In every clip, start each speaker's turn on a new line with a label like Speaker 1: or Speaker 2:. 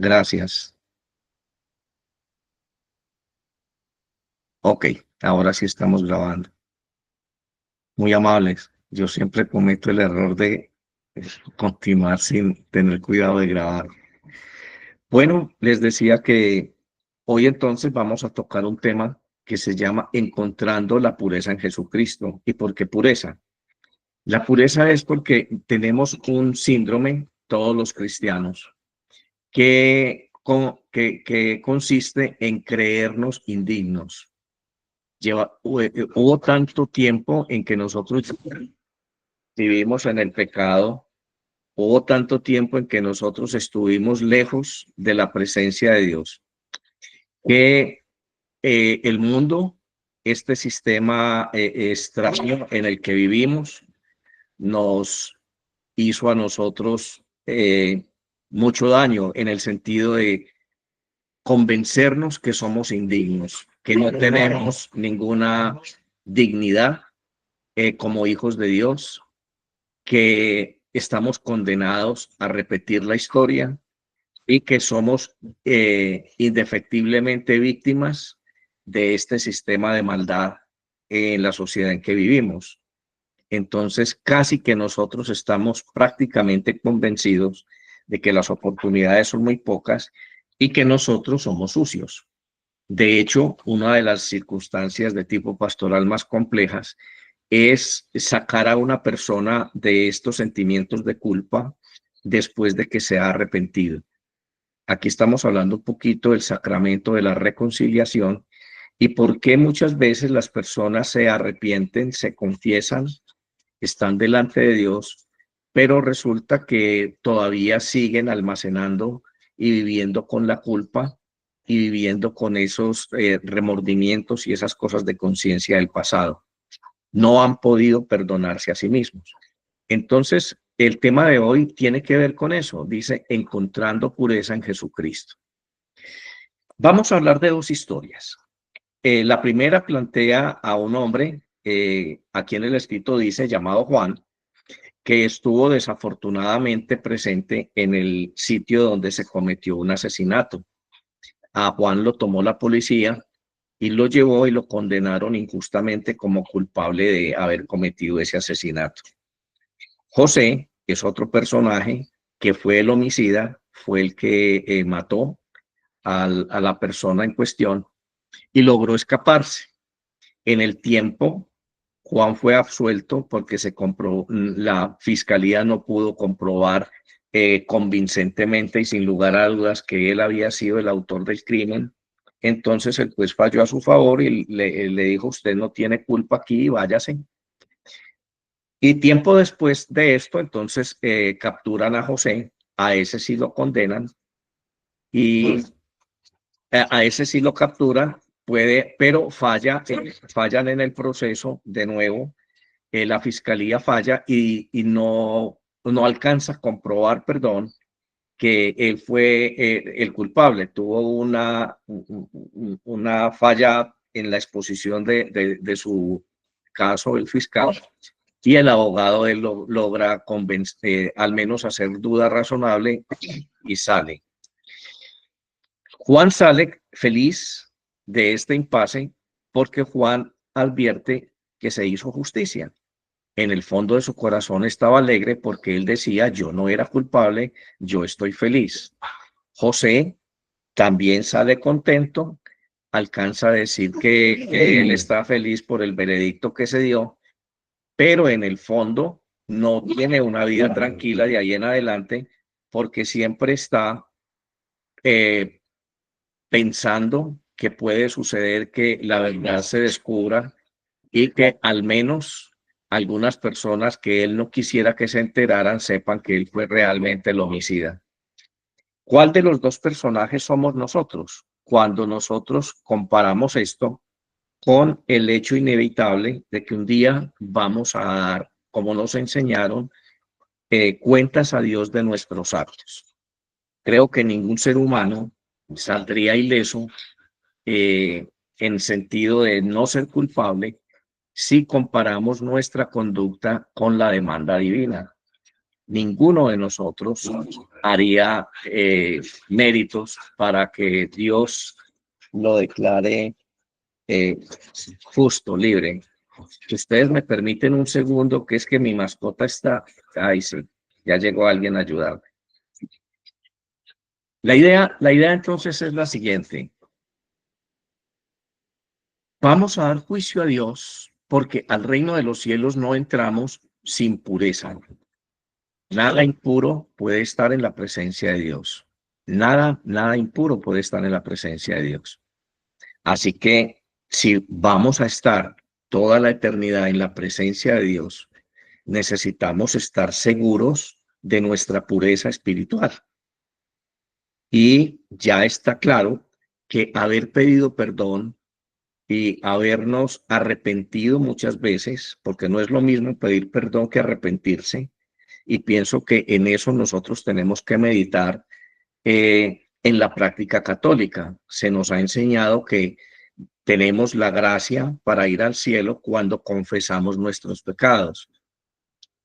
Speaker 1: Gracias. Ok, ahora sí estamos grabando. Muy amables. Yo siempre cometo el error de continuar sin tener cuidado de grabar. Bueno, les decía que hoy entonces vamos a tocar un tema que se llama Encontrando la pureza en Jesucristo. ¿Y por qué pureza? La pureza es porque tenemos un síndrome, todos los cristianos, que consiste en creernos indignos. Hubo tanto tiempo en que nosotros vivimos en el pecado, hubo tanto tiempo en que nosotros estuvimos lejos de la presencia de Dios, que el mundo, este sistema extraño en el que vivimos, nos hizo a nosotros mucho daño en el sentido de convencernos que somos indignos, que no tenemos ninguna dignidad como hijos de Dios, que estamos condenados a repetir la historia y que somos indefectiblemente víctimas de este sistema de maldad en la sociedad en que vivimos. Entonces, casi que nosotros estamos prácticamente convencidos de que las oportunidades son muy pocas y que nosotros somos sucios. De hecho, una de las circunstancias de tipo pastoral más complejas es sacar a una persona de estos sentimientos de culpa después de que se ha arrepentido. Aquí estamos hablando un poquito del sacramento de la reconciliación y por qué muchas veces las personas se arrepienten, se confiesan, están delante de Dios, pero resulta que todavía siguen almacenando y viviendo con la culpa y viviendo con esos remordimientos y esas cosas de conciencia del pasado. No han podido perdonarse a sí mismos. Entonces, el tema de hoy tiene que ver con eso. Dice, encontrando pureza en Jesucristo. Vamos a hablar de dos historias. La primera plantea a un hombre, aquí en el escrito dice, llamado Juan, que estuvo desafortunadamente presente en el sitio donde se cometió un asesinato. A Juan lo tomó la policía y lo llevó y lo condenaron injustamente como culpable de haber cometido ese asesinato. José es otro personaje que fue el homicida, fue el que mató a la persona en cuestión y logró escaparse. En el tiempo, Juan fue absuelto porque la fiscalía no pudo comprobar convincentemente y sin lugar a dudas que él había sido el autor del crimen. Entonces el juez falló a su favor y le dijo, usted no tiene culpa aquí, váyase. Y tiempo después de esto, entonces capturan a José, a ese sí lo condenan y a ese sí lo capturan, pero fallan en el proceso de nuevo. La fiscalía falla y no alcanza a comprobar, perdón, que él fue el culpable. Tuvo una falla en la exposición de su caso, el fiscal, y el abogado él logra convencer, al menos hacer duda razonable y sale. Juan sale feliz de este impasse porque Juan advierte que se hizo justicia. En el fondo de su corazón estaba alegre porque él decía, yo no era culpable, yo estoy feliz. José también sale contento, alcanza a decir que él está feliz por el veredicto que se dio, pero en el fondo no tiene una vida tranquila de ahí en adelante porque siempre está pensando que puede suceder que la verdad se descubra y que al menos algunas personas que él no quisiera que se enteraran sepan que él fue realmente el homicida. ¿Cuál de los dos personajes somos nosotros? Cuando nosotros comparamos esto con el hecho inevitable de que un día vamos a dar, como nos enseñaron, cuentas a Dios de nuestros actos. Creo que ningún ser humano saldría ileso en sentido de no ser culpable si comparamos nuestra conducta con la demanda divina. Ninguno de nosotros haría méritos para que Dios lo declare justo, libre. Si ustedes me permiten un segundo, que es que mi mascota está... Ay, sí, ya llegó alguien a ayudarme. La idea entonces es la siguiente. Vamos a dar juicio a Dios porque al reino de los cielos no entramos sin pureza. Nada impuro puede estar en la presencia de Dios. Nada impuro puede estar en la presencia de Dios. Así que si vamos a estar toda la eternidad en la presencia de Dios, necesitamos estar seguros de nuestra pureza espiritual. Y ya está claro que haber pedido perdón y habernos arrepentido muchas veces, porque no es lo mismo pedir perdón que arrepentirse, y pienso que en eso nosotros tenemos que meditar en la práctica católica. Se nos ha enseñado que tenemos la gracia para ir al cielo cuando confesamos nuestros pecados.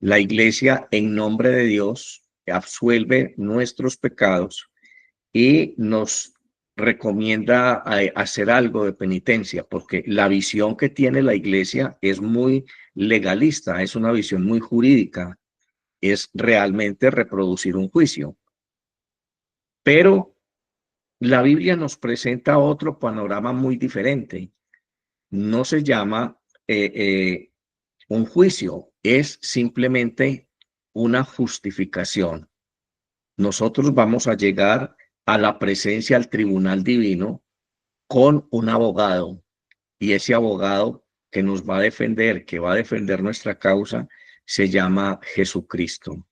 Speaker 1: La Iglesia, en nombre de Dios, absuelve nuestros pecados y nos recomienda hacer algo de penitencia, porque la visión que tiene la Iglesia es muy legalista, es una visión muy jurídica, es realmente reproducir un juicio. Pero la Biblia nos presenta otro panorama muy diferente. No se llama un juicio, es simplemente una justificación. Nosotros vamos a llegar a la presencia al tribunal divino con un abogado, y ese abogado que nos va a defender, que va a defender nuestra causa, se llama Jesucristo.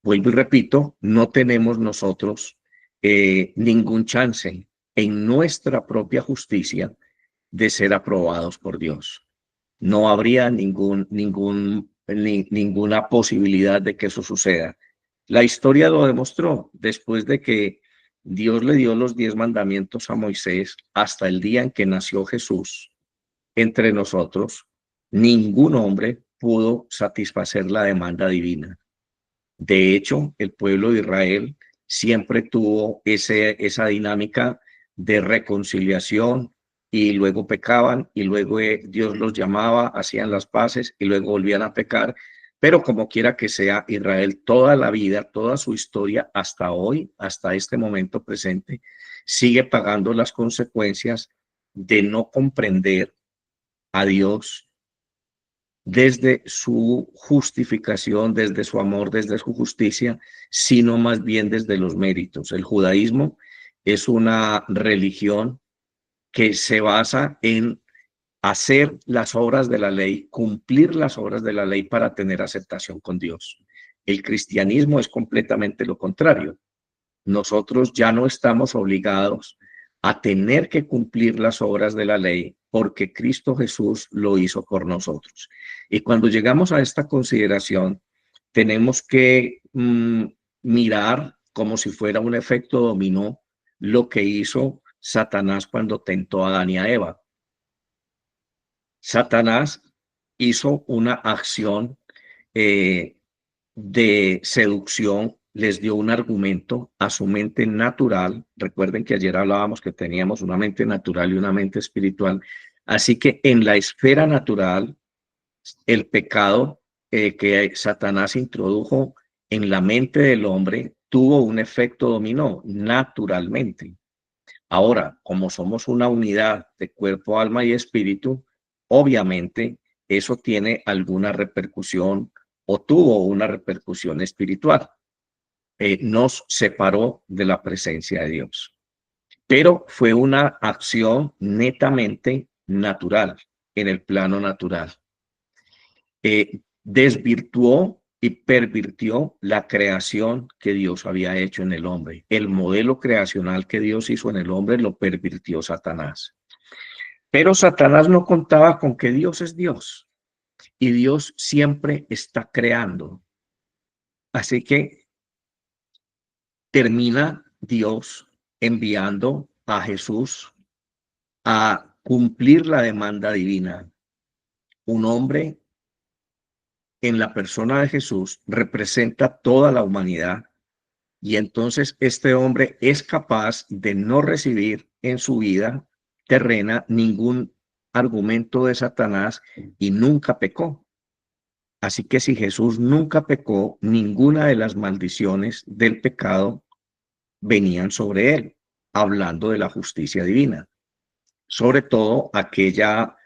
Speaker 1: Vuelvo y repito, no tenemos nosotros ningún chance en nuestra propia justicia de ser aprobados por Dios. No habría ninguna posibilidad de que eso suceda. La historia lo demostró después de que Dios le dio los 10 mandamientos a Moisés hasta el día en que nació Jesús. Entre nosotros, ningún hombre pudo satisfacer la demanda divina. De hecho, el pueblo de Israel siempre tuvo esa dinámica de reconciliación, y luego pecaban y luego Dios los llamaba, hacían las paces y luego volvían a pecar. Pero como quiera que sea, Israel toda la vida, toda su historia hasta hoy, hasta este momento presente, sigue pagando las consecuencias de no comprender a Dios desde su justificación, desde su amor, desde su justicia, sino más bien desde los méritos. El judaísmo es una religión que se basa en hacer las obras de la ley, cumplir las obras de la ley para tener aceptación con Dios. El cristianismo es completamente lo contrario. Nosotros ya no estamos obligados a tener que cumplir las obras de la ley porque Cristo Jesús lo hizo por nosotros. Y cuando llegamos a esta consideración, tenemos que mirar como si fuera un efecto dominó lo que hizo Satanás cuando tentó a Adán y a Eva. Satanás hizo una acción de seducción, les dio un argumento a su mente natural. Recuerden que ayer hablábamos que teníamos una mente natural y una mente espiritual. Así que en la esfera natural, el pecado que Satanás introdujo en la mente del hombre tuvo un efecto dominó naturalmente. Ahora, como somos una unidad de cuerpo, alma y espíritu, obviamente eso tiene alguna repercusión o tuvo una repercusión espiritual. Nos separó de la presencia de Dios. Pero fue una acción netamente natural, en el plano natural. Desvirtuó y pervirtió la creación que Dios había hecho en el hombre. El modelo creacional que Dios hizo en el hombre lo pervirtió Satanás. Pero Satanás no contaba con que Dios es Dios y Dios siempre está creando. Así que termina Dios enviando a Jesús a cumplir la demanda divina. Un hombre en la persona de Jesús representa toda la humanidad. Y entonces este hombre es capaz de no recibir en su vida terrena ningún argumento de Satanás y nunca pecó. Así que si Jesús nunca pecó, ninguna de las maldiciones del pecado venían sobre él, hablando de la justicia divina. Sobre todo aquella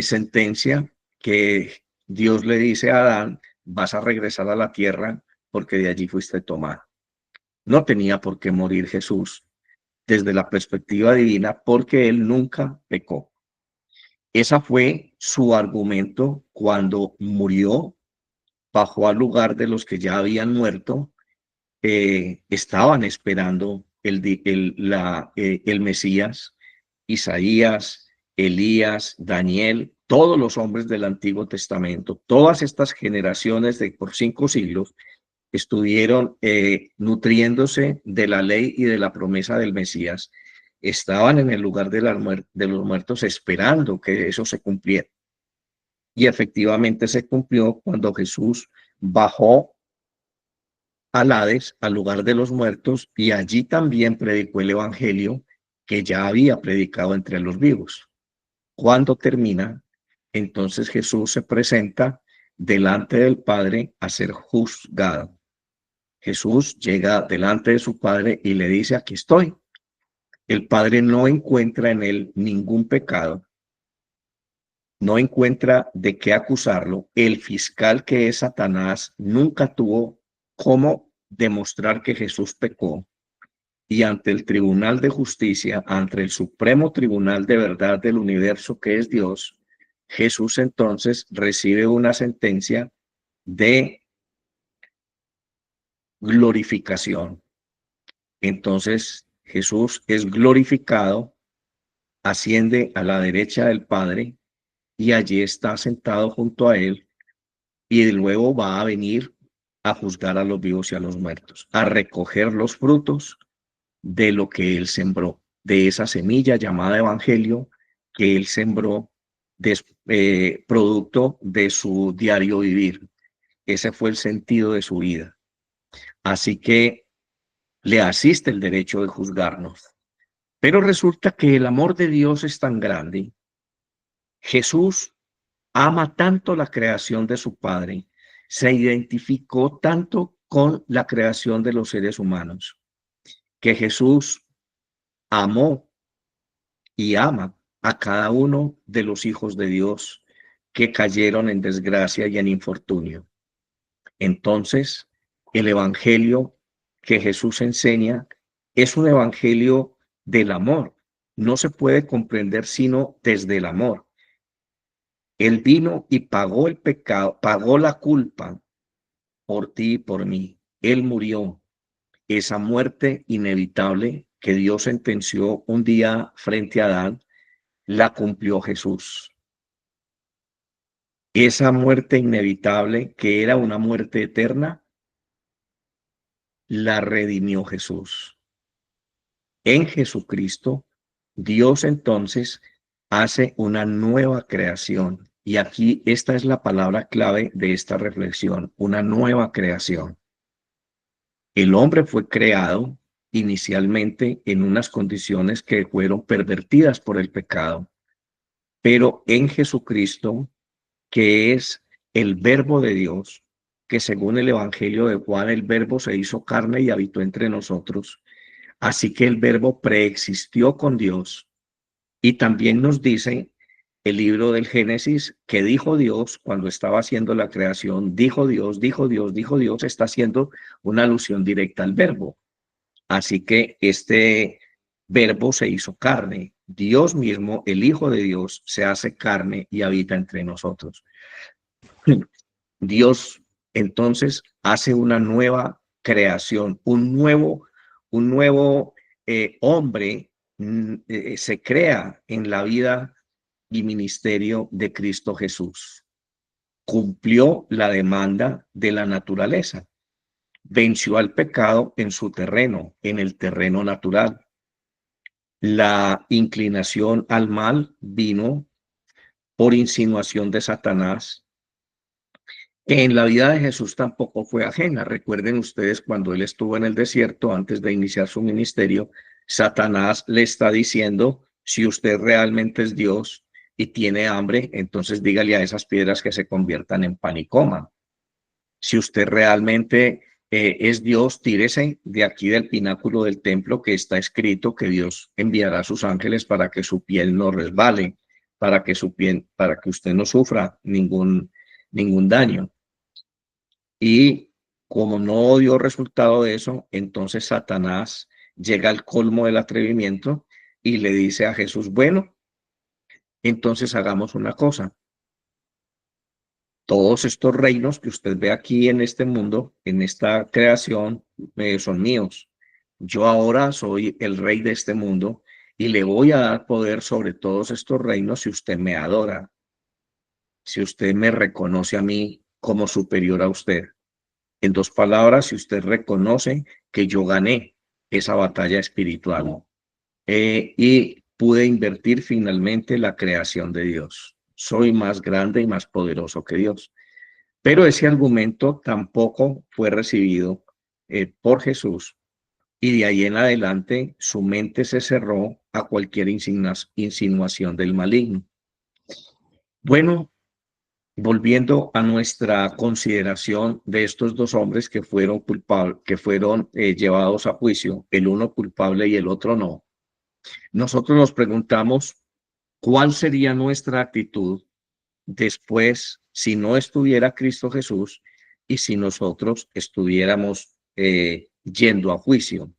Speaker 1: sentencia que Dios le dice a Adán: vas a regresar a la tierra porque de allí fuiste tomado. No tenía por qué morir Jesús desde la perspectiva divina porque él nunca pecó. Ese fue su argumento cuando murió, bajó al lugar de los que ya habían muerto, estaban esperando el Mesías, Isaías, Elías, Daniel, todos los hombres del Antiguo Testamento, todas estas generaciones de por 5 siglos estuvieron nutriéndose de la ley y de la promesa del Mesías, estaban en el lugar de los muertos esperando que eso se cumpliera. Y efectivamente se cumplió cuando Jesús bajó al Hades, al lugar de los muertos, y allí también predicó el evangelio que ya había predicado entre los vivos. Cuando termina, entonces Jesús se presenta delante del Padre a ser juzgado. Jesús llega delante de su Padre y le dice: aquí estoy. El Padre no encuentra en él ningún pecado, no encuentra de qué acusarlo. El fiscal, que es Satanás, nunca tuvo cómo demostrar que Jesús pecó. Y ante el tribunal de justicia, ante el supremo tribunal de verdad del universo, que es Dios, Jesús entonces recibe una sentencia de glorificación. Entonces Jesús es glorificado, asciende a la derecha del Padre y allí está sentado junto a él, y luego va a venir a juzgar a los vivos y a los muertos, a recoger los frutos de lo que él sembró, de esa semilla llamada evangelio que él sembró, producto de su diario vivir. Ese fue el sentido de su vida. Así que le asiste el derecho de juzgarnos. Pero resulta que el amor de Dios es tan grande. Jesús ama tanto la creación de su Padre, se identificó tanto con la creación de los seres humanos, que Jesús amó y ama a cada uno de los hijos de Dios que cayeron en desgracia y en infortunio. Entonces, el evangelio que Jesús enseña es un evangelio del amor. No se puede comprender sino desde el amor. Él vino y pagó el pecado, pagó la culpa por ti y por mí. Él murió. Esa muerte inevitable que Dios sentenció un día frente a Adán, la cumplió Jesús. Esa muerte inevitable, que era una muerte eterna, la redimió Jesús. En Jesucristo, Dios entonces hace una nueva creación. Y aquí esta es la palabra clave de esta reflexión: una nueva creación. El hombre fue creado inicialmente en unas condiciones que fueron pervertidas por el pecado, pero en Jesucristo, que es el verbo de Dios, que según el Evangelio de Juan, el verbo se hizo carne y habitó entre nosotros. Así que el verbo preexistió con Dios. Y también nos dice el libro del Génesis que dijo Dios cuando estaba haciendo la creación: dijo Dios, dijo Dios, dijo Dios. Está haciendo una alusión directa al verbo. Así que este verbo se hizo carne. Dios mismo, el Hijo de Dios, se hace carne y habita entre nosotros. Dios entonces hace una nueva creación, un nuevo hombre se crea en la vida y ministerio de Cristo Jesús. Cumplió la demanda de la naturaleza, venció al pecado en su terreno, en el terreno natural. La inclinación al mal vino por insinuación de Satanás, que en la vida de Jesús tampoco fue ajena. Recuerden ustedes cuando él estuvo en el desierto antes de iniciar su ministerio, Satanás le está diciendo, si usted realmente es Dios y tiene hambre, entonces dígale a esas piedras que se conviertan en pan y coman. Si usted realmente es Dios, tírese de aquí del pináculo del templo, que está escrito que Dios enviará a sus ángeles para que su piel no resbale, para que usted no sufra ningún daño. Y como no dio resultado de eso, entonces Satanás llega al colmo del atrevimiento y le dice a Jesús, bueno, entonces hagamos una cosa. Todos estos reinos que usted ve aquí en este mundo, en esta creación, son míos. Yo ahora soy el rey de este mundo y le voy a dar poder sobre todos estos reinos si usted me adora, si usted me reconoce a mí como superior a usted. En dos palabras, si usted reconoce que yo gané esa batalla espiritual y pude invertir finalmente la creación de Dios. Soy más grande y más poderoso que Dios. Pero ese argumento tampoco fue recibido por Jesús y de ahí en adelante su mente se cerró a cualquier insinuación del maligno. Bueno, volviendo a nuestra consideración de estos dos hombres que fueron culpables, que fueron llevados a juicio, el uno culpable y el otro no, nosotros nos preguntamos cuál sería nuestra actitud después si no estuviera Cristo Jesús y si nosotros estuviéramos yendo a juicio.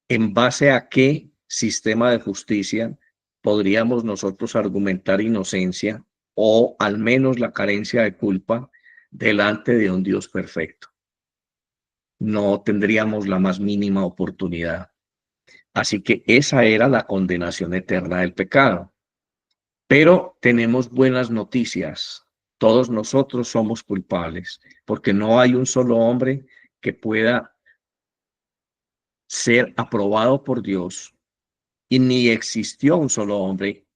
Speaker 1: ¿En base a qué sistema de justicia podríamos nosotros argumentar inocencia o al menos la carencia de culpa delante de un Dios perfecto? No tendríamos la más mínima oportunidad. Así que esa era la condenación eterna del pecado. Pero tenemos buenas noticias. Todos nosotros somos culpables, porque no hay un solo hombre que pueda ser aprobado por Dios y ni existió un solo hombre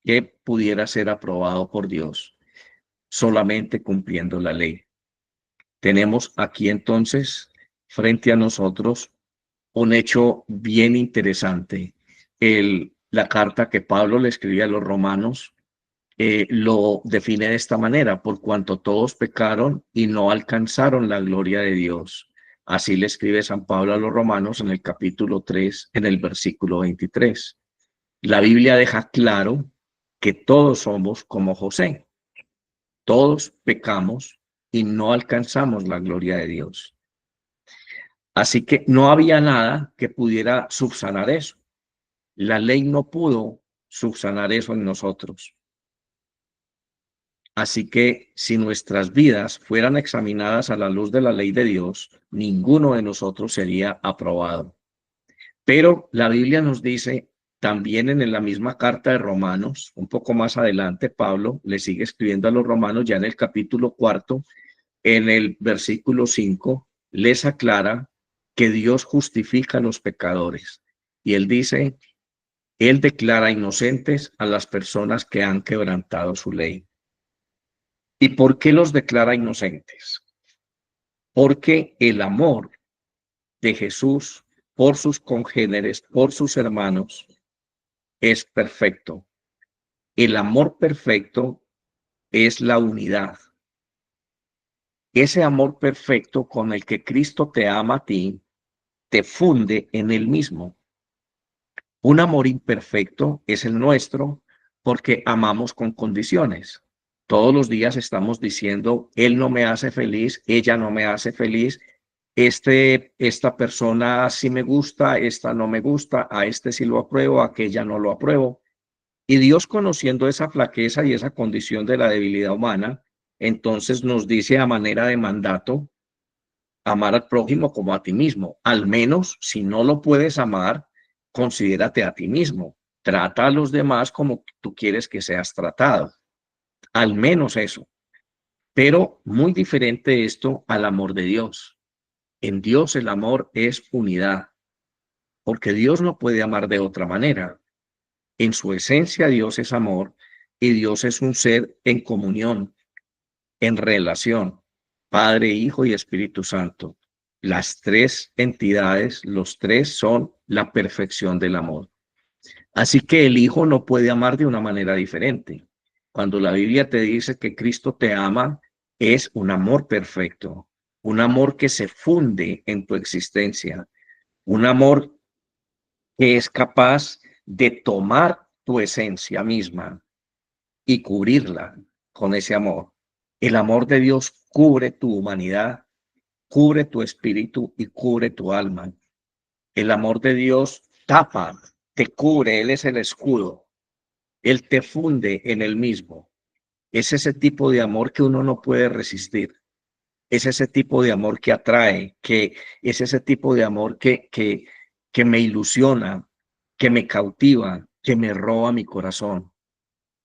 Speaker 1: que pudiera ser aprobado por Dios solamente cumpliendo la ley. Tenemos aquí entonces frente a nosotros un hecho bien interesante. La carta que Pablo le escribía a los romanos lo define de esta manera: por cuanto todos pecaron y no alcanzaron la gloria de Dios. Así le escribe San Pablo a los romanos en el capítulo 3, en el versículo 23. La Biblia deja claro que todos somos como José. Todos pecamos y no alcanzamos la gloria de Dios. Así que no había nada que pudiera subsanar eso. La ley no pudo subsanar eso en nosotros. Así que si nuestras vidas fueran examinadas a la luz de la ley de Dios, ninguno de nosotros sería aprobado. Pero la Biblia nos dice también en la misma carta de Romanos, un poco más adelante, Pablo le sigue escribiendo a los romanos ya en el capítulo 4, en el versículo 5, les aclara que Dios justifica a los pecadores. Y él dice, él declara inocentes a las personas que han quebrantado su ley. ¿Y por qué los declara inocentes? Porque el amor de Jesús por sus congéneres, por sus hermanos, es perfecto. El amor perfecto es la unidad. Ese amor perfecto con el que Cristo te ama a ti, te funde en él mismo. Un amor imperfecto es el nuestro porque amamos con condiciones. Todos los días estamos diciendo, él no me hace feliz, ella no me hace feliz, esta persona sí me gusta, esta no me gusta, a este sí lo apruebo, a aquella no lo apruebo. Y Dios, conociendo esa flaqueza y esa condición de la debilidad humana, entonces nos dice a manera de mandato, amar al prójimo como a ti mismo. Al menos, si no lo puedes amar, considérate a ti mismo. Trata a los demás como tú quieres que seas tratado. Al menos eso. Pero muy diferente esto al amor de Dios. En Dios el amor es unidad, porque Dios no puede amar de otra manera. En su esencia Dios es amor y Dios es un ser en comunión. en relación, Padre, Hijo y Espíritu Santo. Las tres entidades, los tres son la perfección del amor. Así que el Hijo no puede amar de una manera diferente. Cuando la Biblia te dice que Cristo te ama, es un amor perfecto, un amor que se funde en tu existencia, un amor que es capaz de tomar tu esencia misma y cubrirla con ese amor. El amor de Dios cubre tu humanidad, cubre tu espíritu y cubre tu alma. El amor de Dios tapa, te cubre, Él es el escudo. Él te funde en Él mismo. Es ese tipo de amor que uno no puede resistir. Es ese tipo de amor que atrae, que es ese tipo de amor que me ilusiona, que me cautiva, que me roba mi corazón.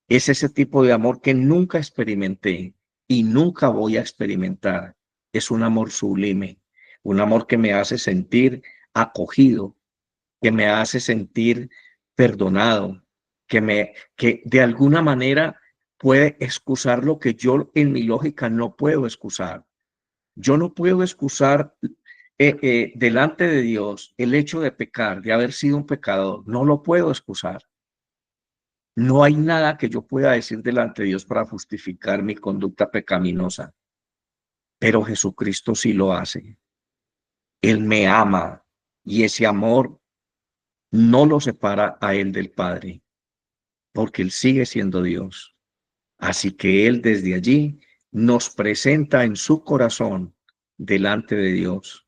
Speaker 1: Es ese tipo de amor que nunca experimenté y nunca voy a experimentar. Es un amor sublime, un amor que me hace sentir acogido, que me hace sentir perdonado, que de alguna manera puede excusar lo que yo en mi lógica no puedo excusar. Yo no puedo excusar delante de Dios el hecho de pecar, de haber sido un pecador. No lo puedo excusar. No hay nada que yo pueda decir delante de Dios para justificar mi conducta pecaminosa, pero Jesucristo sí lo hace. Él me ama y ese amor no lo separa a Él del Padre, porque Él sigue siendo Dios. Así que Él desde allí nos presenta en su corazón delante de Dios.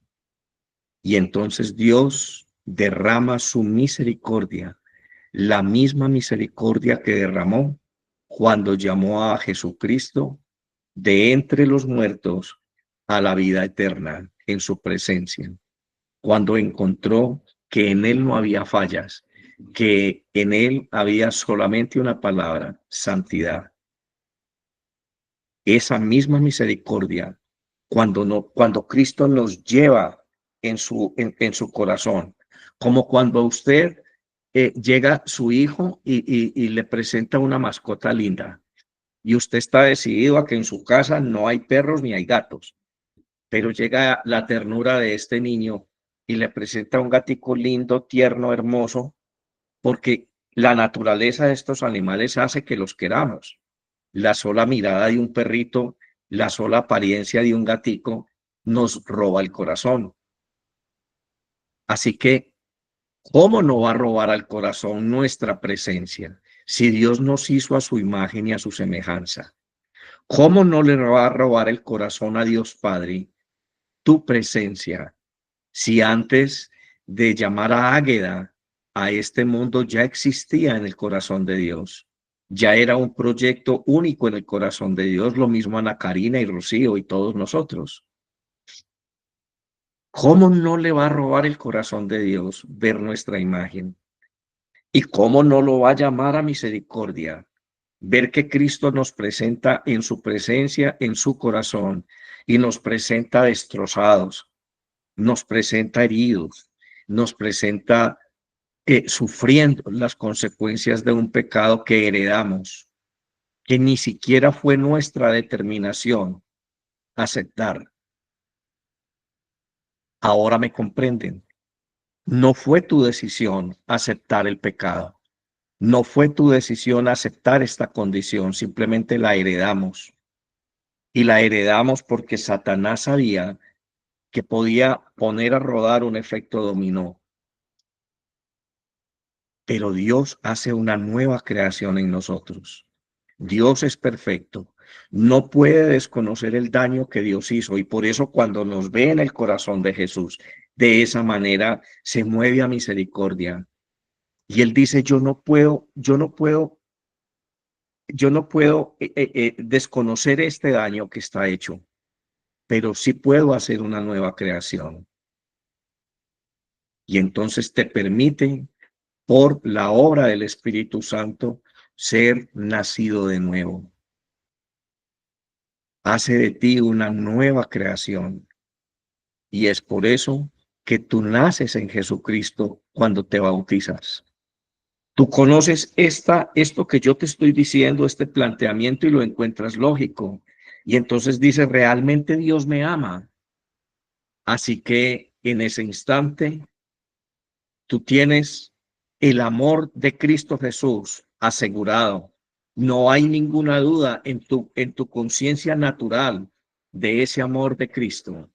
Speaker 1: Y entonces Dios derrama su misericordia, la misma misericordia que derramó cuando llamó a Jesucristo de entre los muertos a la vida eterna en su presencia, cuando encontró que en él no había fallas, que en él había solamente una palabra: santidad. Esa misma misericordia, cuando Cristo nos lleva en su corazón, como cuando usted llega su hijo y le presenta una mascota linda, y usted está decidido a que en su casa no hay perros ni hay gatos, pero llega la ternura de este niño y le presenta un gatico lindo, tierno, hermoso, porque la naturaleza de estos animales hace que los queramos. La sola mirada de un perrito, la sola apariencia de un gatico nos roba el corazón. Así que, ¿cómo no va a robar al corazón nuestra presencia si Dios nos hizo a su imagen y a su semejanza? ¿Cómo no le va a robar el corazón a Dios Padre tu presencia si antes de llamar a Águeda a este mundo ya existía en el corazón de Dios? Ya era un proyecto único en el corazón de Dios, lo mismo Ana Karina y Rocío y todos nosotros. ¿Cómo no le va a robar el corazón de Dios ver nuestra imagen? ¿Y cómo no lo va a llamar a misericordia ver que Cristo nos presenta en su presencia, en su corazón, y nos presenta destrozados, nos presenta heridos, nos presenta sufriendo las consecuencias de un pecado que heredamos, que ni siquiera fue nuestra determinación aceptar? Ahora me comprenden. No fue tu decisión aceptar el pecado. No fue tu decisión aceptar esta condición, simplemente la heredamos. Y la heredamos porque Satanás sabía que podía poner a rodar un efecto dominó. Pero Dios hace una nueva creación en nosotros. Dios es perfecto. No puede desconocer el daño que Dios hizo, y por eso cuando nos ve en el corazón de Jesús, de esa manera se mueve a misericordia. Y Él dice, yo no puedo desconocer este daño que está hecho, pero sí puedo hacer una nueva creación. Y entonces te permite, por la obra del Espíritu Santo, ser nacido de nuevo. Hace de ti una nueva creación. Y es por eso que tú naces en Jesucristo cuando te bautizas. Tú conoces esto que yo te estoy diciendo, este planteamiento, y lo encuentras lógico. Y entonces dice, realmente Dios me ama. Así que en ese instante tú tienes el amor de Cristo Jesús asegurado. No hay ninguna duda en tu conciencia natural de ese amor de Cristo.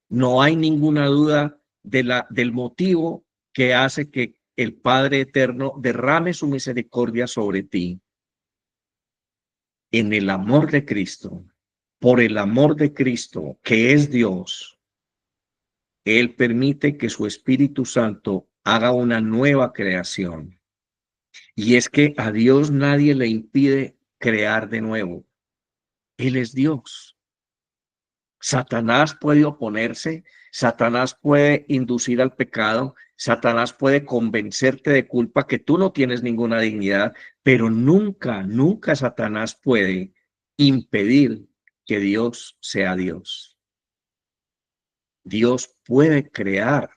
Speaker 1: No hay ninguna duda del motivo que hace que el Padre Eterno derrame su misericordia sobre ti. En el amor de Cristo, por el amor de Cristo, que es Dios, Él permite que su Espíritu Santo haga una nueva creación. Y es que a Dios nadie le impide crear de nuevo. Él es Dios. Satanás puede oponerse, Satanás puede inducir al pecado, Satanás puede convencerte de culpa, que tú no tienes ninguna dignidad, pero nunca, nunca Satanás puede impedir que Dios sea Dios. Dios puede crear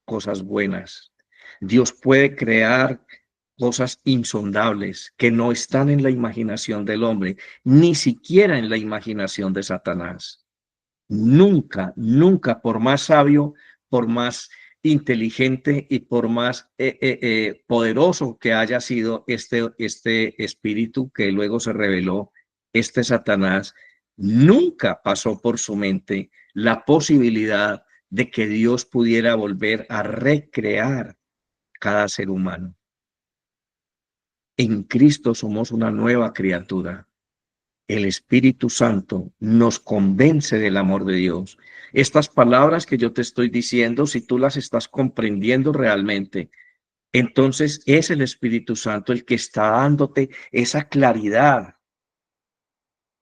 Speaker 1: cosas buenas. Dios puede crear cosas insondables que no están en la imaginación del hombre, ni siquiera en la imaginación de Satanás. Nunca, nunca, por más sabio, por más inteligente y por más poderoso que haya sido este espíritu que luego se reveló, este Satanás, nunca pasó por su mente la posibilidad de que Dios pudiera volver a recrear cada ser humano. En Cristo somos una nueva criatura. El Espíritu Santo nos convence del amor de Dios. Estas palabras que yo te estoy diciendo, si tú las estás comprendiendo realmente, entonces es el Espíritu Santo el que está dándote esa claridad,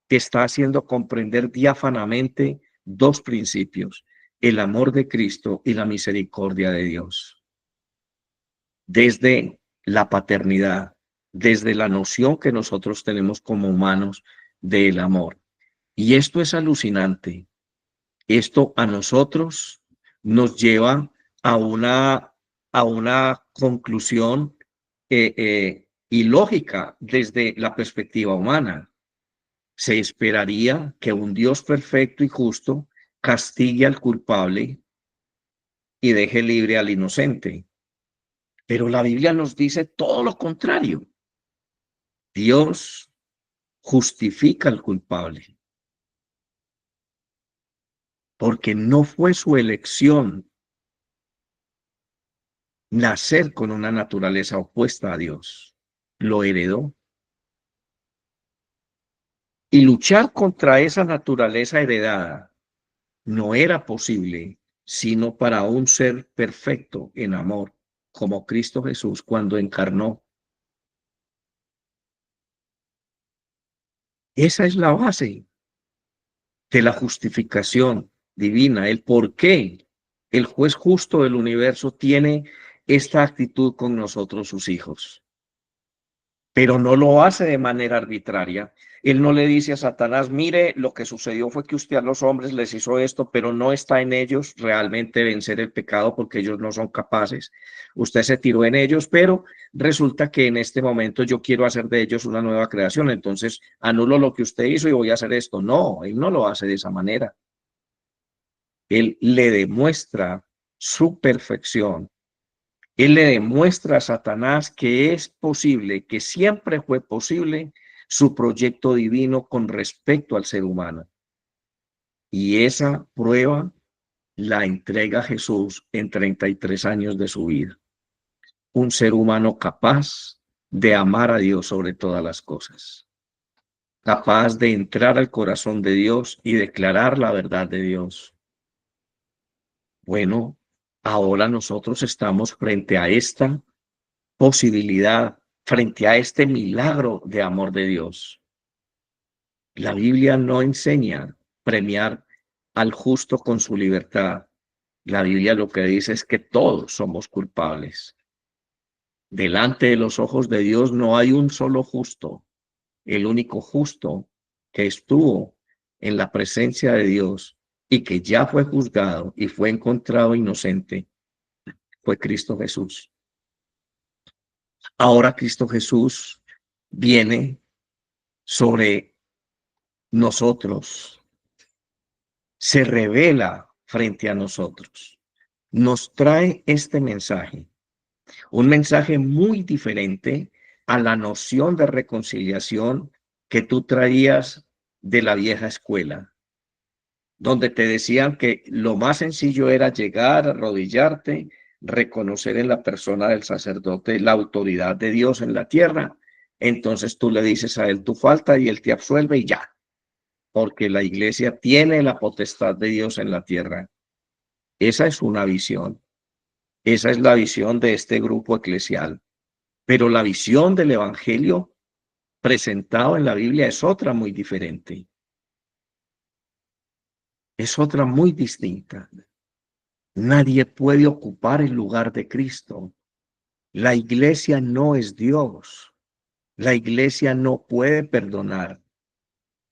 Speaker 1: que está haciendo comprender diáfanamente dos principios: el amor de Cristo y la misericordia de Dios. Desde la paternidad, desde la noción que nosotros tenemos como humanos del amor. Y esto es alucinante. Esto a nosotros nos lleva a una conclusión ilógica desde la perspectiva humana. Se esperaría que un Dios perfecto y justo castigue al culpable y deje libre al inocente. Pero la Biblia nos dice todo lo contrario. Dios justifica al culpable porque no fue su elección nacer con una naturaleza opuesta a Dios. Lo heredó. Y luchar contra esa naturaleza heredada no era posible sino para un ser perfecto en amor, como Cristo Jesús cuando encarnó. Esa es la base de la justificación divina, el por qué el juez justo del universo tiene esta actitud con nosotros, sus hijos. Pero no lo hace de manera arbitraria. Él no le dice a Satanás, mire, lo que sucedió fue que usted a los hombres les hizo esto, pero no está en ellos realmente vencer el pecado porque ellos no son capaces. Usted se tiró en ellos, pero resulta que en este momento yo quiero hacer de ellos una nueva creación, entonces anulo lo que usted hizo y voy a hacer esto. No, él no lo hace de esa manera. Él le demuestra su perfección. Él le demuestra a Satanás que es posible, que siempre fue posible su proyecto divino con respecto al ser humano. Y esa prueba la entrega Jesús en 33 años de su vida. Un ser humano capaz de amar a Dios sobre todas las cosas, capaz de entrar al corazón de Dios y declarar la verdad de Dios. Bueno, ahora nosotros estamos frente a esta posibilidad, frente a este milagro de amor de Dios. La Biblia no enseña premiar al justo con su libertad. La Biblia lo que dice es que todos somos culpables. Delante de los ojos de Dios no hay un solo justo. El único justo que estuvo en la presencia de Dios y que ya fue juzgado y fue encontrado inocente fue Cristo Jesús. Ahora Cristo Jesús viene sobre nosotros, se revela frente a nosotros, nos trae este mensaje, un mensaje muy diferente a la noción de reconciliación que tú traías de la vieja escuela, donde te decían que lo más sencillo era llegar, arrodillarte, reconocer en la persona del sacerdote la autoridad de Dios en la tierra. Entonces tú le dices a él tu falta y él te absuelve y ya, porque la iglesia tiene la potestad de Dios en la tierra. Esa es una visión. Esa es la visión de este grupo eclesial. Pero la visión del evangelio presentado en la Biblia es otra muy diferente. Es otra muy distinta. Nadie puede ocupar el lugar de Cristo. La iglesia no es Dios. La iglesia no puede perdonar.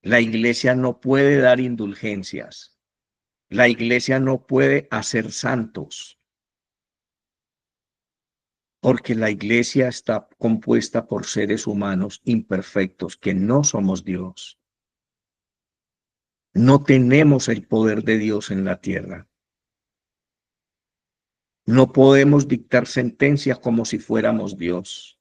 Speaker 1: La iglesia no puede dar indulgencias. La iglesia no puede hacer santos, porque la iglesia está compuesta por seres humanos imperfectos que no somos Dios. No tenemos el poder de Dios en la tierra. No podemos dictar sentencias como si fuéramos Dios.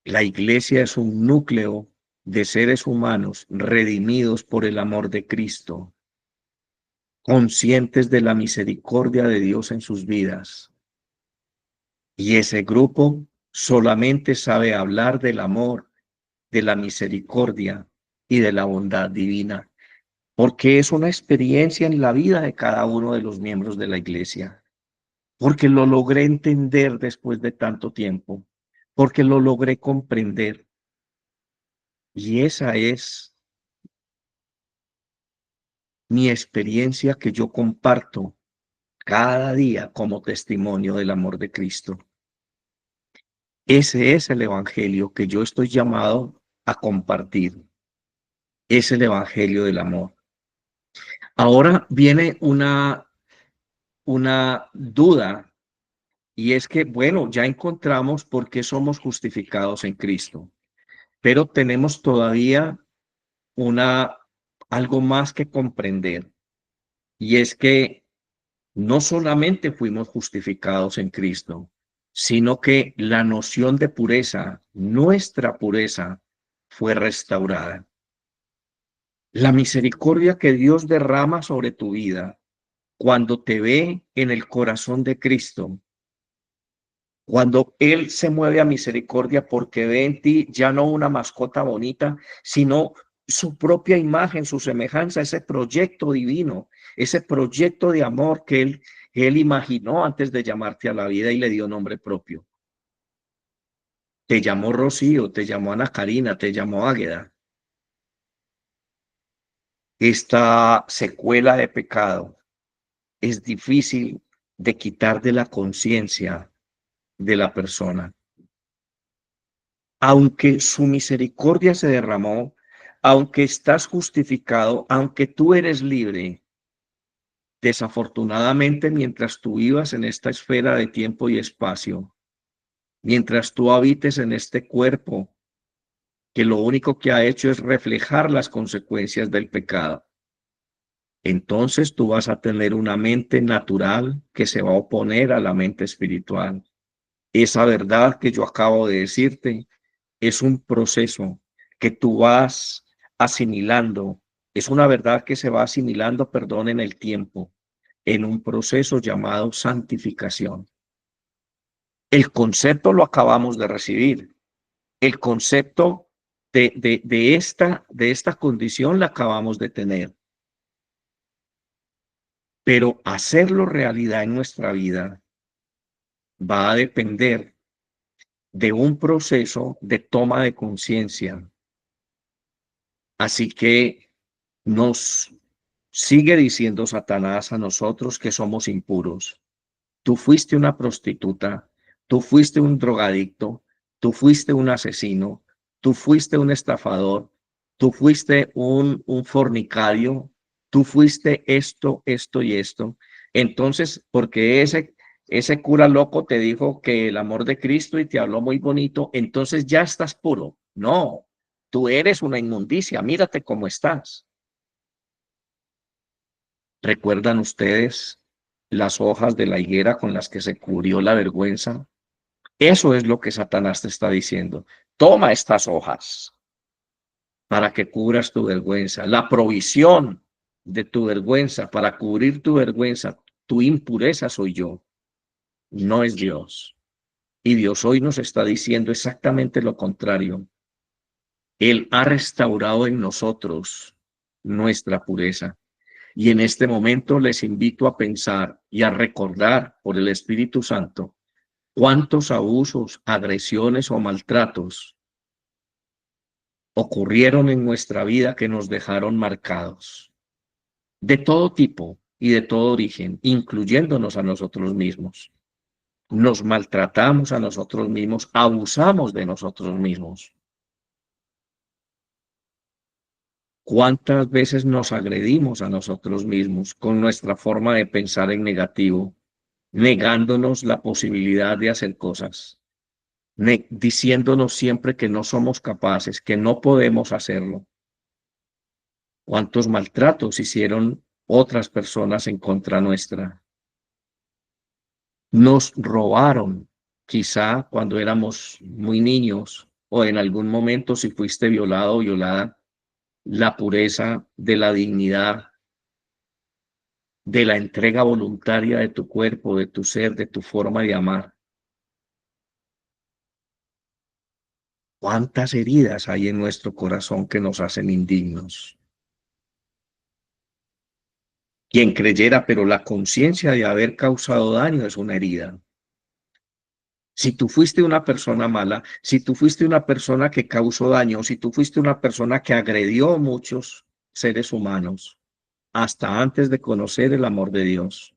Speaker 1: La iglesia es un núcleo de seres humanos redimidos por el amor de Cristo, conscientes de la misericordia de Dios en sus vidas. Y ese grupo solamente sabe hablar del amor, de la misericordia y de la bondad divina, porque es una experiencia en la vida de cada uno de los miembros de la iglesia, porque lo logré entender después de tanto tiempo, porque lo logré comprender. Y esa es mi experiencia que yo comparto cada día como testimonio del amor de Cristo. Ese es el evangelio que yo estoy llamado a compartir. Es el evangelio del amor. Ahora viene una duda, y es que, bueno, ya encontramos por qué somos justificados en Cristo, pero tenemos todavía algo más que comprender, y es que no solamente fuimos justificados en Cristo, sino que la noción de pureza, nuestra pureza, fue restaurada. La misericordia que Dios derrama sobre tu vida cuando te ve en el corazón de Cristo, cuando Él se mueve a misericordia porque ve en ti ya no una mascota bonita, sino su propia imagen, su semejanza, ese proyecto divino, ese proyecto de amor que Él imaginó antes de llamarte a la vida y le dio nombre propio. Te llamó Rocío, te llamó Ana Karina, te llamó Águeda. Esta secuela de pecado es difícil de quitar de la conciencia de la persona. Aunque su misericordia se derramó, aunque estás justificado, aunque tú eres libre, desafortunadamente, mientras tú vivas en esta esfera de tiempo y espacio, mientras tú habites en este cuerpo, que lo único que ha hecho es reflejar las consecuencias del pecado, entonces tú vas a tener una mente natural que se va a oponer a la mente espiritual. Esa verdad que yo acabo de decirte es un proceso que tú vas asimilando, es una verdad que se va asimilando, perdón, en el tiempo, en un proceso llamado santificación. El concepto lo acabamos de recibir, el concepto de esta condición la acabamos de tener, pero hacerlo realidad en nuestra vida va a depender de un proceso de toma de conciencia. Así que nos sigue diciendo Satanás a nosotros que somos impuros. Tú fuiste una prostituta, tú fuiste un drogadicto, tú fuiste un asesino, tú fuiste un estafador, tú fuiste un fornicario, tú fuiste esto, esto y esto. Entonces, porque ese cura loco te dijo que el amor de Cristo y te habló muy bonito, entonces ya estás puro. No, Tú eres una inmundicia, mírate cómo estás. ¿Recuerdan ustedes las hojas de la higuera con las que se cubrió la vergüenza? Eso es lo que Satanás te está diciendo. Toma estas hojas para que cubras tu vergüenza. La provisión de tu vergüenza para cubrir tu vergüenza, tu impureza soy yo, no es Dios. Y Dios hoy nos está diciendo exactamente lo contrario. Él ha restaurado en nosotros nuestra pureza. Y en este momento les invito a pensar y a recordar por el Espíritu Santo cuántos abusos, agresiones o maltratos ocurrieron en nuestra vida que nos dejaron marcados, de todo tipo y de todo origen, incluyéndonos a nosotros mismos. Nos maltratamos a nosotros mismos, abusamos de nosotros mismos. ¿Cuántas veces nos agredimos a nosotros mismos con nuestra forma de pensar en negativo, negándonos la posibilidad de hacer cosas, diciéndonos siempre que no somos capaces, que no podemos hacerlo? ¿Cuántos maltratos hicieron otras personas en contra nuestra? Nos robaron, quizá cuando éramos muy niños o en algún momento si fuiste violado o violada, la pureza de la dignidad, de la entrega voluntaria de tu cuerpo, de tu ser, de tu forma de amar. ¿Cuántas heridas hay en nuestro corazón que nos hacen indignos? Quien creyera, pero la conciencia de haber causado daño es una herida. Si tú fuiste una persona mala, si tú fuiste una persona que causó daño, si tú fuiste una persona que agredió a muchos seres humanos, hasta antes de conocer el amor de Dios,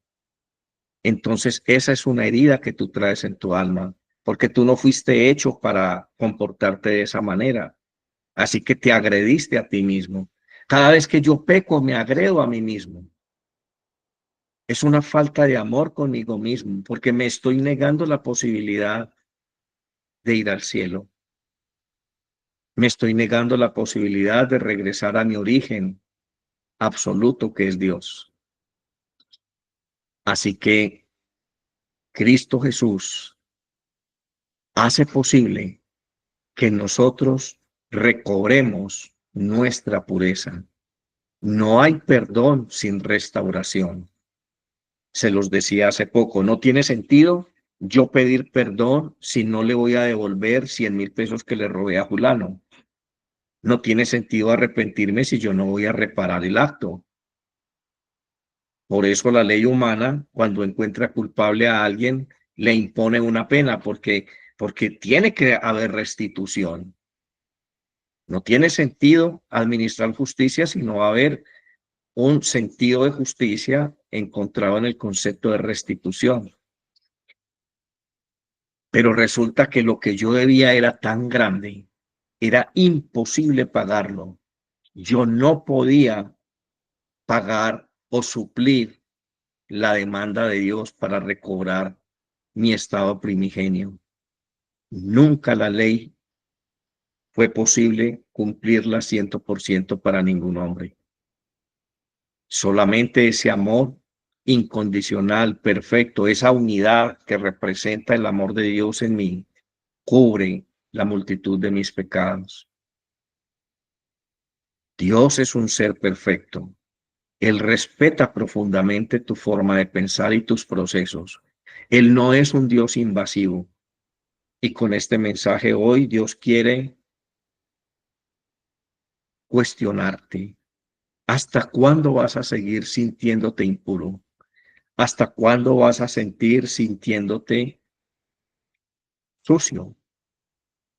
Speaker 1: entonces esa es una herida que tú traes en tu alma, porque tú no fuiste hecho para comportarte de esa manera. Así que te agrediste a ti mismo. Cada vez que yo peco, me agredo a mí mismo. Es una falta de amor conmigo mismo, porque me estoy negando la posibilidad de ir al cielo. Me estoy negando la posibilidad de regresar a mi origen absoluto, que es Dios. Así que Cristo Jesús hace posible que nosotros recobremos nuestra pureza. No hay perdón sin restauración. Se los decía hace poco, no tiene sentido yo pedir perdón si no le voy a devolver 100,000 pesos que le robé a fulano. No tiene sentido arrepentirme si yo no voy a reparar el acto. Por eso la ley humana, cuando encuentra culpable a alguien, le impone una pena, porque tiene que haber restitución. No tiene sentido administrar justicia si no va a haber un sentido de justicia encontrado en el concepto de restitución. Pero resulta que lo que yo debía era tan grande, era imposible pagarlo. Yo no podía pagar o suplir la demanda de Dios para recobrar mi estado primigenio. Nunca la ley fue posible cumplirla 100% para ningún hombre. Solamente ese amor incondicional, perfecto, esa unidad que representa el amor de Dios en mí, cubre la multitud de mis pecados. Dios es un ser perfecto. Él respeta profundamente tu forma de pensar y tus procesos. Él no es un Dios invasivo. Y con este mensaje hoy Dios quiere cuestionarte. ¿Hasta cuándo vas a seguir sintiéndote impuro? ¿Hasta cuándo vas a sentir sintiéndote sucio?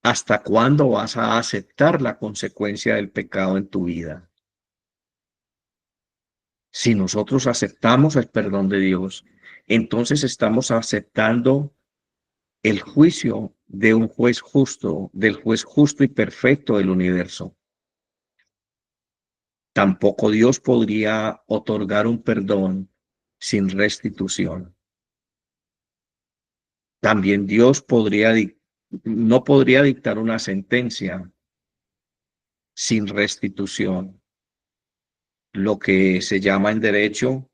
Speaker 1: ¿Hasta cuándo vas a aceptar la consecuencia del pecado en tu vida? Si nosotros aceptamos el perdón de Dios, entonces estamos aceptando el juicio de un juez justo, del juez justo y perfecto del universo. Tampoco Dios podría otorgar un perdón sin restitución. También Dios no podría dictar una sentencia sin restitución. Lo que se llama en derecho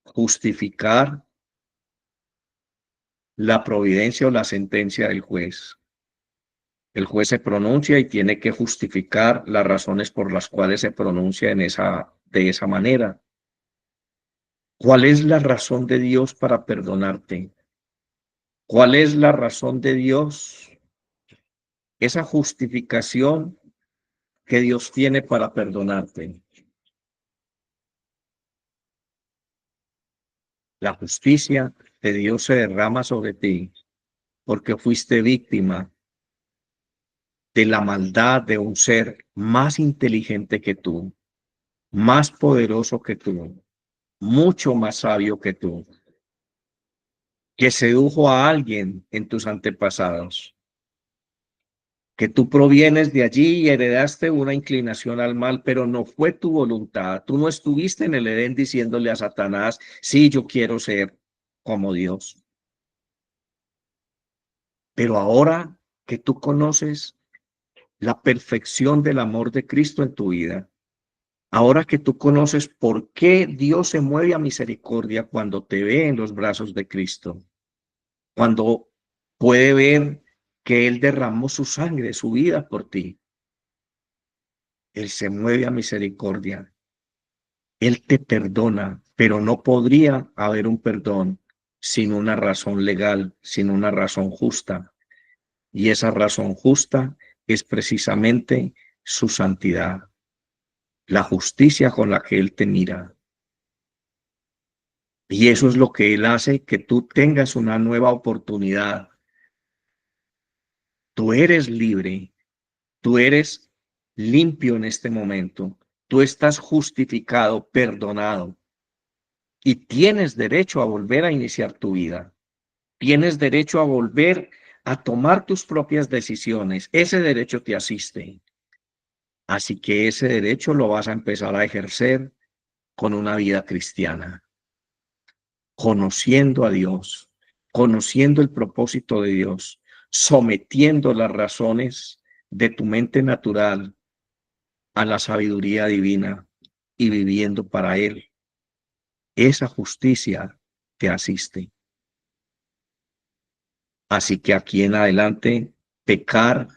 Speaker 1: justificar la providencia o la sentencia del juez. El juez se pronuncia y tiene que justificar las razones por las cuales se pronuncia de esa manera. ¿Cuál es la razón de Dios para perdonarte? ¿Cuál es la razón de Dios? Esa justificación que Dios tiene para perdonarte. La justicia de Dios se derrama sobre ti porque fuiste víctima de la maldad de un ser más inteligente que tú, más poderoso que tú, mucho más sabio que tú, que sedujo a alguien en tus antepasados, que tú provienes de allí y heredaste una inclinación al mal, pero no fue tu voluntad. Tú no estuviste en el Edén diciéndole a Satanás, sí, yo quiero ser como Dios. Pero ahora que tú conoces la perfección del amor de Cristo en tu vida, ahora que tú conoces por qué Dios se mueve a misericordia cuando te ve en los brazos de Cristo, cuando puede ver que Él derramó su sangre, su vida por ti, Él se mueve a misericordia. Él te perdona, pero no podría haber un perdón sin una razón legal, sin una razón justa. Y esa razón justa es precisamente su santidad, la justicia con la que Él te mira. Y eso es lo que Él hace, que tú tengas una nueva oportunidad. Tú eres libre, tú eres limpio en este momento, tú estás justificado, perdonado y tienes derecho a volver a iniciar tu vida. Tienes derecho a volver a tomar tus propias decisiones. Ese derecho te asiste. Así que ese derecho lo vas a empezar a ejercer con una vida cristiana, conociendo a Dios, conociendo el propósito de Dios, sometiendo las razones de tu mente natural a la sabiduría divina y viviendo para Él. Esa justicia te asiste. Así que aquí en adelante, pecar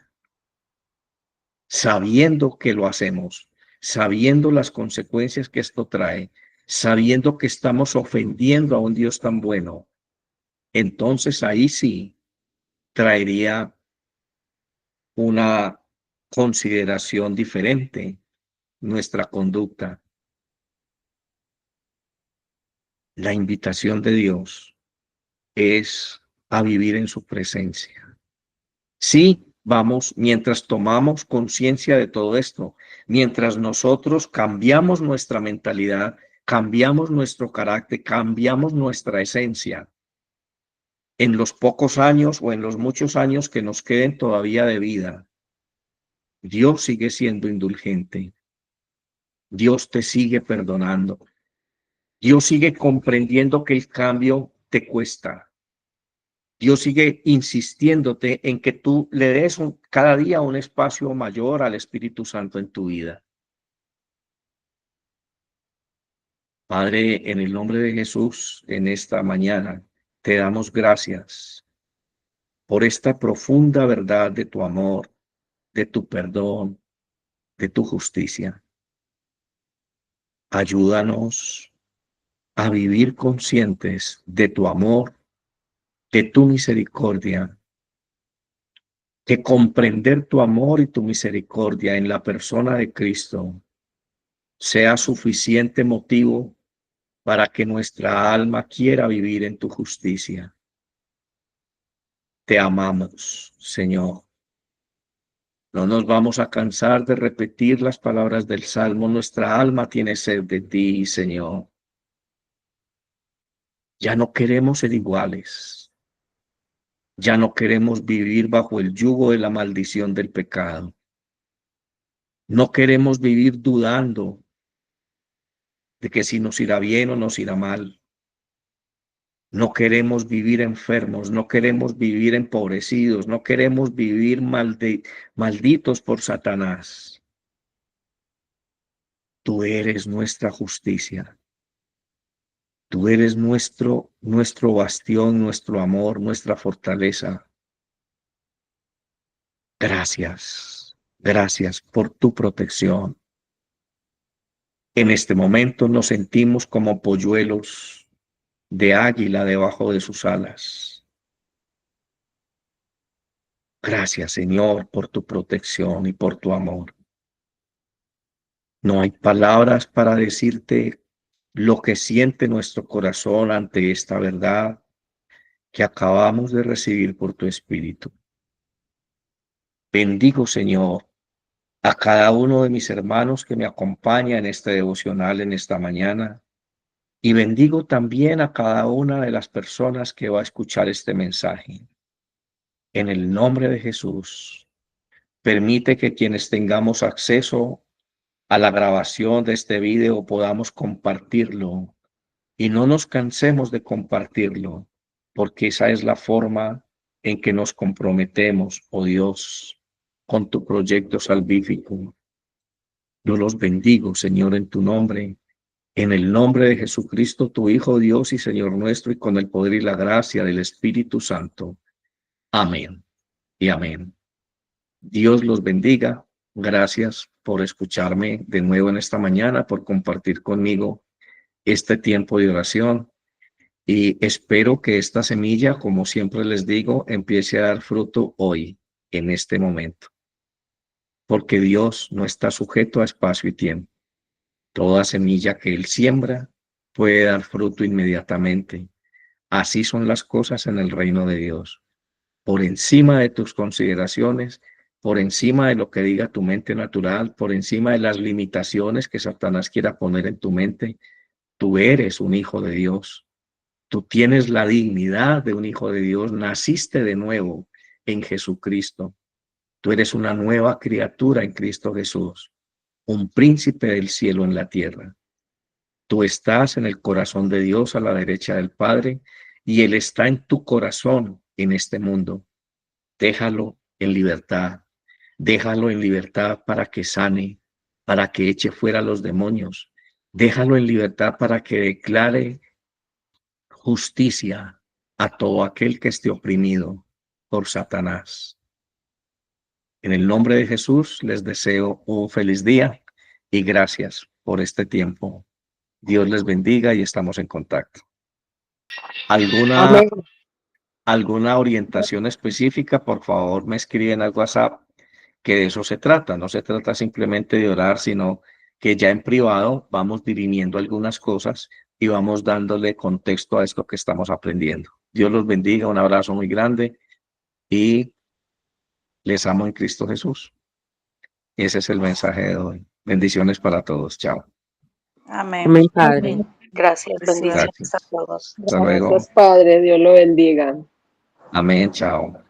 Speaker 1: sabiendo que lo hacemos, sabiendo las consecuencias que esto trae, sabiendo que estamos ofendiendo a un Dios tan bueno, entonces ahí sí traería una consideración diferente nuestra conducta. La invitación de Dios es a vivir en su presencia. Sí, vamos, mientras tomamos conciencia de todo esto, mientras nosotros cambiamos nuestra mentalidad, cambiamos nuestro carácter, cambiamos nuestra esencia, en los pocos años o en los muchos años que nos queden todavía de vida, Dios sigue siendo indulgente. Dios te sigue perdonando. Dios sigue comprendiendo que el cambio te cuesta. Dios sigue insistiéndote en que tú le des cada día un espacio mayor al Espíritu Santo en tu vida. Padre, en el nombre de Jesús, en esta mañana, te damos gracias por esta profunda verdad de tu amor, de tu perdón, de tu justicia. Ayúdanos a vivir conscientes de tu amor, de tu misericordia, que comprender tu amor y tu misericordia en la persona de Cristo sea suficiente motivo para que nuestra alma quiera vivir en tu justicia. Te amamos, Señor. No nos vamos a cansar de repetir las palabras del Salmo. Nuestra alma tiene sed de ti, Señor. Ya no queremos ser iguales. Ya no queremos vivir bajo el yugo de la maldición del pecado. No queremos vivir dudando de que si nos irá bien o nos irá mal. No queremos vivir enfermos, no queremos vivir empobrecidos, no queremos vivir malditos por Satanás. tú eres nuestra justicia. Tú eres nuestro bastión, nuestro amor, nuestra fortaleza. Gracias, gracias por tu protección. En este momento nos sentimos como polluelos de águila debajo de sus alas. Gracias, Señor, por tu protección y por tu amor. No hay palabras para decirte lo que siente nuestro corazón ante esta verdad que acabamos de recibir por tu Espíritu. Bendigo, Señor, a cada uno de mis hermanos que me acompaña en este devocional en esta mañana, y bendigo también a cada una de las personas que va a escuchar este mensaje. En el nombre de Jesús, permite que quienes tengamos acceso a la grabación de este video podamos compartirlo y no nos cansemos de compartirlo, porque esa es la forma en que nos comprometemos, oh Dios, con tu proyecto salvífico. Yo los bendigo, Señor, en tu nombre, en el nombre de Jesucristo, tu Hijo, Dios y Señor nuestro, y con el poder y la gracia del Espíritu Santo. Amén y amén. Dios los bendiga. Gracias por escucharme de nuevo en esta mañana, por compartir conmigo este tiempo de oración. Y espero que esta semilla, como siempre les digo, empiece a dar fruto hoy, en este momento. Porque Dios no está sujeto a espacio y tiempo. Toda semilla que Él siembra puede dar fruto inmediatamente. Así son las cosas en el reino de Dios. Por encima de tus consideraciones, por encima de lo que diga tu mente natural, por encima de las limitaciones que Satanás quiera poner en tu mente, tú eres un hijo de Dios. Tú tienes la dignidad de un hijo de Dios, naciste de nuevo en Jesucristo. Tú eres una nueva criatura en Cristo Jesús, un príncipe del cielo en la tierra. Tú estás en el corazón de Dios a la derecha del Padre y Él está en tu corazón en este mundo. Déjalo en libertad. Déjalo en libertad para que sane, para que eche fuera a los demonios. Déjalo en libertad para que declare justicia a todo aquel que esté oprimido por Satanás. En el nombre de Jesús les deseo un feliz día y gracias por este tiempo. Dios les bendiga y estamos en contacto.
Speaker 2: Amén.
Speaker 1: ¿Alguna orientación específica? Por favor, me escriben al WhatsApp, que de eso se trata. No se trata simplemente de orar, sino que ya en privado vamos dirimiendo algunas cosas y vamos dándole contexto a esto que estamos aprendiendo. Dios los bendiga, un abrazo muy grande y les amo en Cristo Jesús. Ese es el mensaje de hoy. Bendiciones para todos. Chao.
Speaker 3: Amén.
Speaker 2: Amén, Padre.
Speaker 3: Amén. Gracias. Bendiciones
Speaker 1: Gracias.
Speaker 3: a todos.
Speaker 1: Hasta luego.
Speaker 2: Gracias, Padre. Dios lo bendiga.
Speaker 1: Amén. Chao.